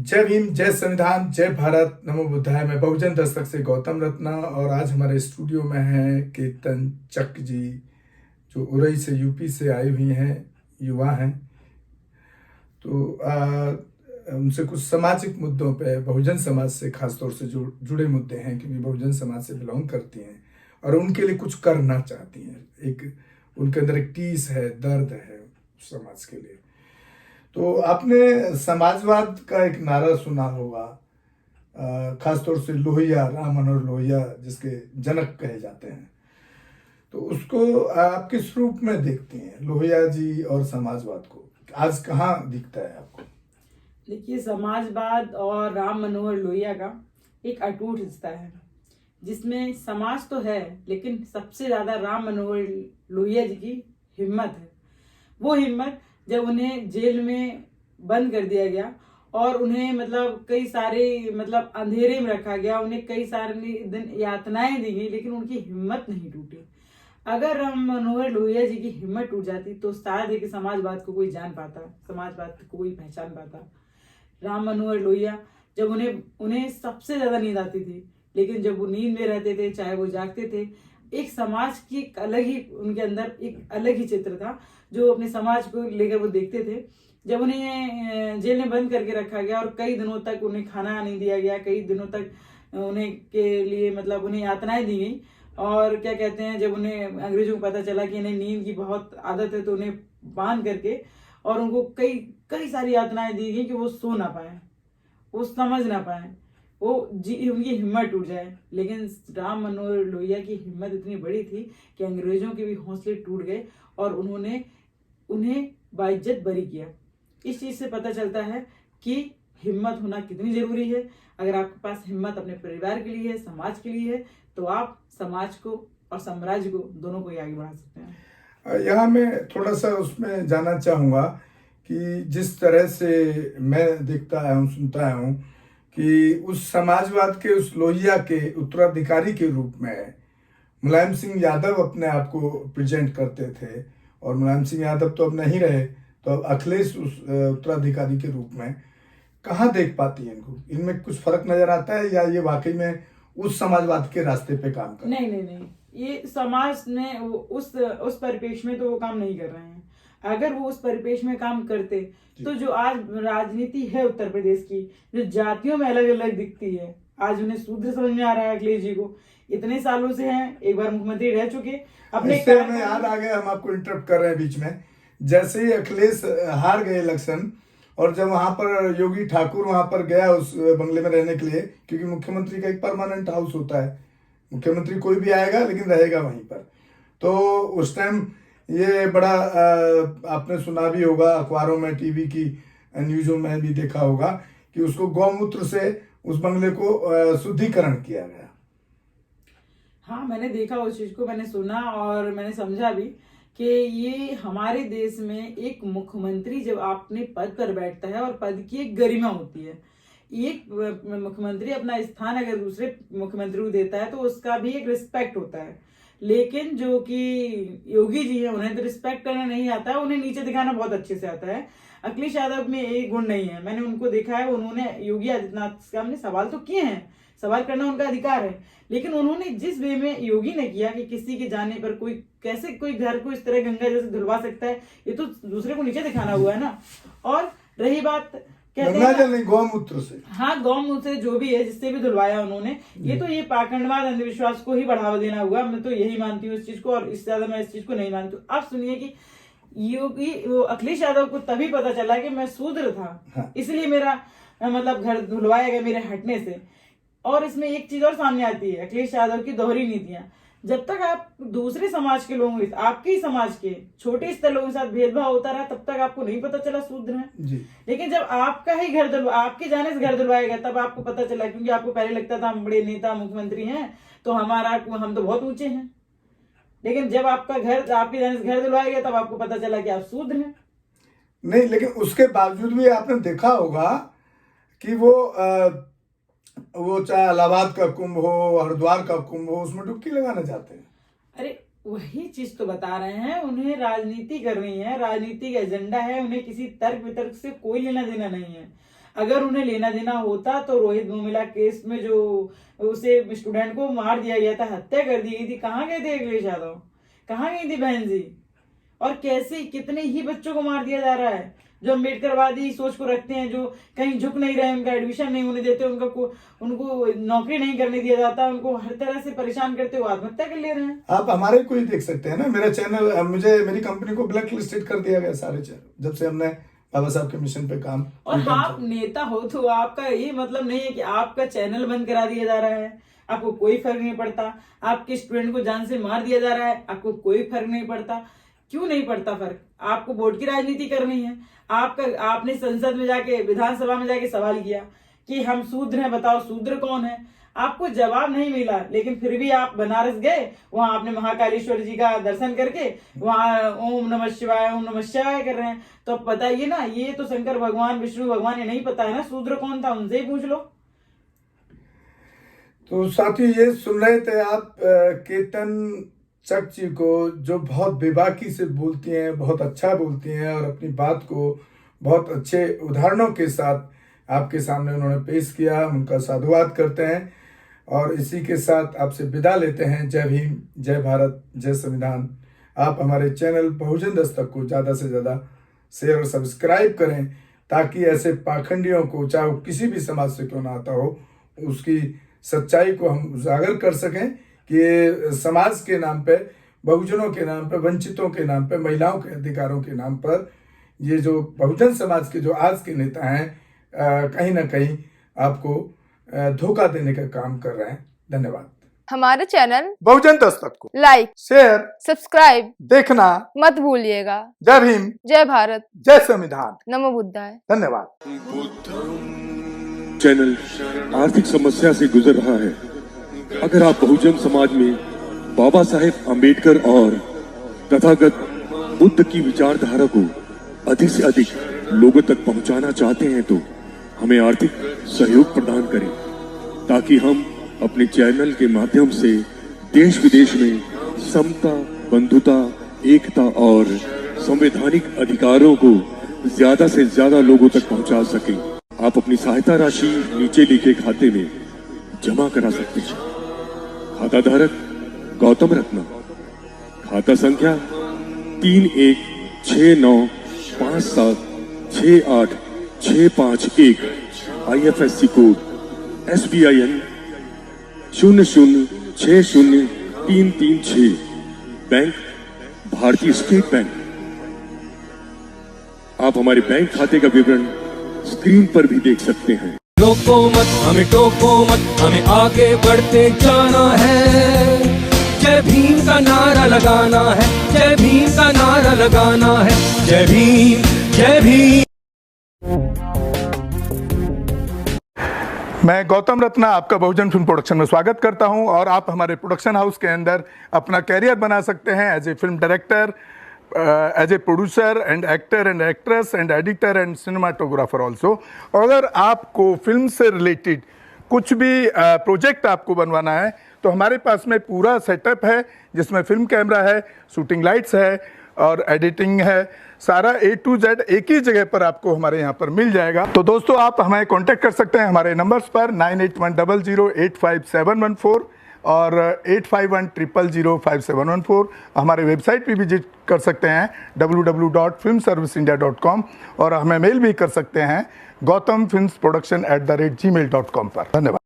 जय भीम, जय संविधान, जय भारत, नमो बुद्धाय। मैं बहुजन दस्तक से गौतम रत्ना और आज हमारे स्टूडियो में हैं केतन चक जी, जो उरई से यूपी से आई हुई हैं, युवा हैं। तो उनसे कुछ सामाजिक मुद्दों पे, बहुजन समाज से खासतौर से जो जुड़े मुद्दे हैं, क्योंकि बहुजन समाज से बिलोंग करती हैं और उनके लिए कुछ करना चाहती हैं। एक उनके अंदर एक टीस है, दर्द है समाज के लिए। तो आपने समाजवाद का एक नारा सुना होगा, खासतौर से लोहिया, राम मनोहर लोहिया जिसके जनक कहे जाते हैं। तो उसको आप किस रूप में देखती हैं, लोहिया जी और समाजवाद को? आज कहाँ दिखता है आपको? देखिए, समाजवाद और राम मनोहर लोहिया का एक अटूट रिश्ता है, जिसमें समाज तो है लेकिन सबसे ज्यादा राम मनोहर लोहिया जी की हिम्मत है। वो हिम्मत जब उन्हें जेल में बंद कर दिया गया और उन्हें कई सारे अंधेरे में रखा गया, उन्हें कई सारे दिन यातनाएं दी गई, लेकिन उनकी हिम्मत नहीं टूटी। अगर राम मनोहर लोहिया जी की हिम्मत टूट जाती तो शायद है कि समाजवाद को कोई जान पाता, समाजवाद को कोई पहचान पाता। राम मनोहर लोहिया जब उन्हें सबसे ज्यादा नींद आती थी, लेकिन जब वो नींद में रहते थे, चाहे वो जागते थे, एक समाज की एक अलग ही उनके अंदर एक अलग ही चित्र था जो अपने समाज को लेकर वो देखते थे। जब उन्हें जेल में बंद करके रखा गया और कई दिनों तक उन्हें खाना नहीं दिया गया, कई दिनों तक उन्हें के लिए उन्हें यातनाएं दी गई, और क्या कहते हैं, जब उन्हें अंग्रेजों को पता चला कि इन्हें नींद की बहुत आदत है तो उन्हें बांध करके और उनको कई कई सारी यातनाएं दी गई कि वो सो ना पाए, वो समझ ना पाए, वो उनकी हिम्मत टूट जाए। लेकिन राम मनोहर लोहिया की हिम्मत इतनी बड़ी थी कि अंग्रेजों के भी हौसले टूट गए और उन्होंने उन्हें बाइज्जत बरी किया। इस चीज से पता चलता है कि हिम्मत होना कितनी जरूरी है। अगर आपके पास हिम्मत अपने परिवार के लिए है, समाज के लिए है, तो आप समाज को और साम्राज्य को दोनों को आगे बढ़ा सकते हैं। यहाँ मैं थोड़ा सा उसमें जानना चाहूँगा कि जिस तरह से मैं देखता आया हूँ, सुनता आया हूँ कि उस समाजवाद के, उस लोहिया के उत्तराधिकारी के रूप में मुलायम सिंह यादव अपने आप को प्रेजेंट करते थे, और मुलायम सिंह यादव तो अब नहीं रहे, तो अब अखिलेश उस उत्तराधिकारी के रूप में कहाँ देख पाती है इनको? इनमें कुछ फर्क नजर आता है या ये वाकई में उस समाजवाद के रास्ते पे काम कर? नहीं नहीं नहीं, ये समाज में उस परिपेक्ष में तो वो काम नहीं कर रहे हैं। अगर वो उस परिपेक्ष में काम करते तो जो आज राजनीति है उत्तर प्रदेश की, जो जातियों में अलग अलग दिखती है, आज उन्हें शूद्र समझ में आ रहा है। अखिलेश जी को इतने सालों से हैं, एक बार मुख्यमंत्री रह चुके, अपने इससे हमें याद आ गया, हम आपको इंटरप्ट कर रहे हैं बीच में। जैसे ही अखिलेश हार गए इलेक्शन और जब वहां पर योगी ठाकुर वहां पर गया उस बंगले में रहने के लिए, क्योंकि मुख्यमंत्री का एक परमानेंट हाउस होता है, मुख्यमंत्री कोई भी आएगा लेकिन रहेगा वहीं पर। तो उस टाइम ये बड़ा आपने सुना भी होगा, अखबारों में, टीवी की न्यूज़ों में भी देखा होगा कि उसको गौमूत्र से उस बंगले को शुद्धिकरण किया गया। हाँ, मैंने देखा उस चीज को, मैंने सुना और मैंने समझा भी कि ये हमारे देश में एक मुख्यमंत्री जब अपने पद पर बैठता है, और पद की एक गरिमा होती है, एक मुख्यमंत्री अपना स्थान अगर दूसरे मुख्यमंत्री को देता है तो उसका भी एक रिस्पेक्ट होता है। लेकिन जो कि योगी जी है, उन्हें तो रिस्पेक्ट करना नहीं आता है, उन्हें नीचे दिखाना बहुत अच्छे से आता है। अखिलेश यादव में एक गुण नहीं है, मैंने उनको देखा है, उन्होंने योगी आदित्यनाथ के सामने सवाल तो किए हैं, सवाल करना उनका अधिकार है, लेकिन उन्होंने जिस वे में योगी ने किया कि किसी के जाने पर कोई कैसे कोई घर को इस तरह गंगा जैसे धुलवा सकता है, ये तो दूसरे को नीचे दिखाना हुआ है ना। और रही बात गंगा जल नहीं, गौमूत्र से, हाँ, गौमूत्र से जो भी है, जिससे भी धुलवाया उन्होंने, ये तो ये पाखंडवाद, अंधविश्वास को ही बढ़ावा देना हुआ। मैं तो यही मानती हूँ इस चीज को, और इससे ज्यादा मैं इस चीज को नहीं मानती हूँ। आप सुनिए कि योगी वो अखिलेश यादव को तभी पता चला कि मैं शूद्र था, हाँ। इसलिए मेरा घर धुलवाया गया मेरे हटने से। और इसमें एक चीज और सामने आती है, अखिलेश यादव की दोहरी नीतियां। जब तक आप दूसरे समाज के लोगों के, आपके ही समाज के छोटे स्तर लोगों के साथ भेदभाव होता रहा, तब तक आपको नहीं पता चला शूद्र है जी। लेकिन जब आपका ही आपके जाने से घर धुलवाएगा तब आपको पता चला, क्योंकि आपको पहले लगता था हम बड़े नेता मुख्यमंत्री हैं तो हम तो बहुत ऊंचे हैं, लेकिन जब आपके जाने से घर धुलवाएगा तब आपको पता चला कि आप शूद्र हैं। नहीं, लेकिन उसके बावजूद भी आपने देखा होगा कि वो चाहे इलाहाबाद का कुंभ हो, हरिद्वार का कुंभ हो, उसमें डुबकी लगाना चाहते हैं। अरे वही चीज तो बता रहे हैं, उन्हें राजनीति करनी है, राजनीति का एजेंडा है, उन्हें किसी तर्क वितर्क से कोई लेना देना नहीं है। अगर उन्हें लेना देना होता तो रोहित मुमिला केस में जो उसे स्टूडेंट को मार दिया गया था, हत्या कर दी गई थी, कहाँ गए थे अखिलेश यादव, कहाँ गई थी बहन जी? और कैसे कितने ही बच्चों को मार दिया जा रहा है जो अम्बेडकरवादी सोच को रखते हैं, जो कहीं झुक नहीं रहे, उनका एडमिशन नहीं होने देते, उनको नौकरी नहीं करने दिया जाता, उनको हर तरह से परेशान करते हुए आत्महत्या कर ले रहे हैं। आप हमारे को ही देख सकते हैं ना, मेरा चैनल, मुझे मेरी कंपनी को ब्लैक लिस्टेड कर दिया गया सारे चैनल, जब से हमने बाबा साहब के मिशन पे काम। और आप नेता हो तो आपका ये मतलब नहीं है कि आपका चैनल बंद करा दिया जा रहा है, आपको कोई फर्क नहीं पड़ता। आपके स्टूडेंट को जान से मार दिया जा रहा है, आपको कोई फर्क नहीं पड़ता। क्यों नहीं पड़ता फर्क? आपको वोट की राजनीति करनी है। आपने संसद में जाके, विधानसभा में जाके सवाल किया कि हम शूद्र हैं, बताओ शूद्र कौन है? आपको जवाब नहीं मिला, लेकिन फिर भी आप बनारस गए, वहां आपने महाकालेश्वर जी का दर्शन करके वहां ओम नमः शिवाय कर रहे हैं। तो बताइए ना, ये तो शंकर भगवान, विष्णु भगवान, ये नहीं पता है ना शूद्र कौन था? उनसे ही पूछ लो। तो साथी, ये सुन रहे थे आप केतन चक जी को, जो बहुत बेबाकी से बोलती हैं, बहुत अच्छा बोलती हैं और अपनी बात को बहुत अच्छे उदाहरणों के साथ आपके सामने उन्होंने पेश किया। उनका साधुवाद करते हैं और इसी के साथ आपसे विदा लेते हैं। जय भीम, जय भारत, जय संविधान। आप हमारे चैनल बहुजन दस्तक को ज़्यादा से ज़्यादा शेयर और सब्सक्राइब करें, ताकि ऐसे पाखंडियों को, चाहे वो किसी भी समाज से क्यों ना आता हो, उसकी सच्चाई को हम उजागर कर सकें कि समाज के नाम पे, बहुजनों के नाम पे, वंचितों के नाम पे, महिलाओं के अधिकारों के नाम पर ये जो बहुजन समाज के जो आज के नेता हैं, कहीं ना कहीं आपको धोखा देने का काम कर रहे हैं। धन्यवाद। हमारे चैनल बहुजन दस्तक को लाइक, शेयर, सब्सक्राइब देखना मत भूलिएगा। जय भीम, जय भारत, जय संविधान, नमो बुद्धाय। धन्यवाद। चैनल आर्थिक समस्या से गुजर रहा है। अगर आप बहुजन समाज में बाबा साहेब अम्बेडकर और तथागत बुद्ध की विचारधारा को अधिक से अधिक लोगों तक पहुंचाना चाहते हैं तो हमें आर्थिक सहयोग प्रदान करें, ताकि हम अपने चैनल के माध्यम से देश विदेश में समता, बंधुता, एकता और संवैधानिक अधिकारों को ज्यादा से ज्यादा लोगों तक पहुंचा सकें। आप अपनी सहायता राशि नीचे लिखे खाते में जमा करा सकते हैं। खाता धारक गौतम रत्ना, खाता संख्या 3169576865 IFSC कोड SBIN 0060336, बैंक भारतीय स्टेट बैंक। आप हमारे बैंक खाते का विवरण स्क्रीन पर भी देख सकते हैं। रोको मत, हमें टोको मत, हमें आगे बढ़ते जाना है। जय भीम का नारा लगाना है, जय भीम का नारा लगाना है। जय भीम, जय भीम। मैं गौतम रत्ना आपका बहुजन फिल्म प्रोडक्शन में स्वागत करता हूं और आप हमारे प्रोडक्शन हाउस के अंदर अपना कैरियर बना सकते हैं as a film director, as a producer and actor and actress and editor and cinematographer also. अगर आपको फिल्म से रिलेटेड कुछ भी प्रोजेक्ट आपको बनवाना है तो हमारे पास में पूरा सेटअप है, जिसमें फिल्म कैमरा है, शूटिंग लाइट्स है और एडिटिंग है। सारा A to Z एक ही जगह पर आपको हमारे यहाँ पर मिल जाएगा। तो दोस्तों, आप हमें कांटेक्ट कर सकते हैं हमारे नंबर्स पर 9810085714 और 8510005714। हमारे वेबसाइट पे विजिट कर सकते हैं www.filmserviceindia.com और हमें मेल भी कर सकते हैं gautamfilmsproduction@gmail.com पर। धन्यवाद।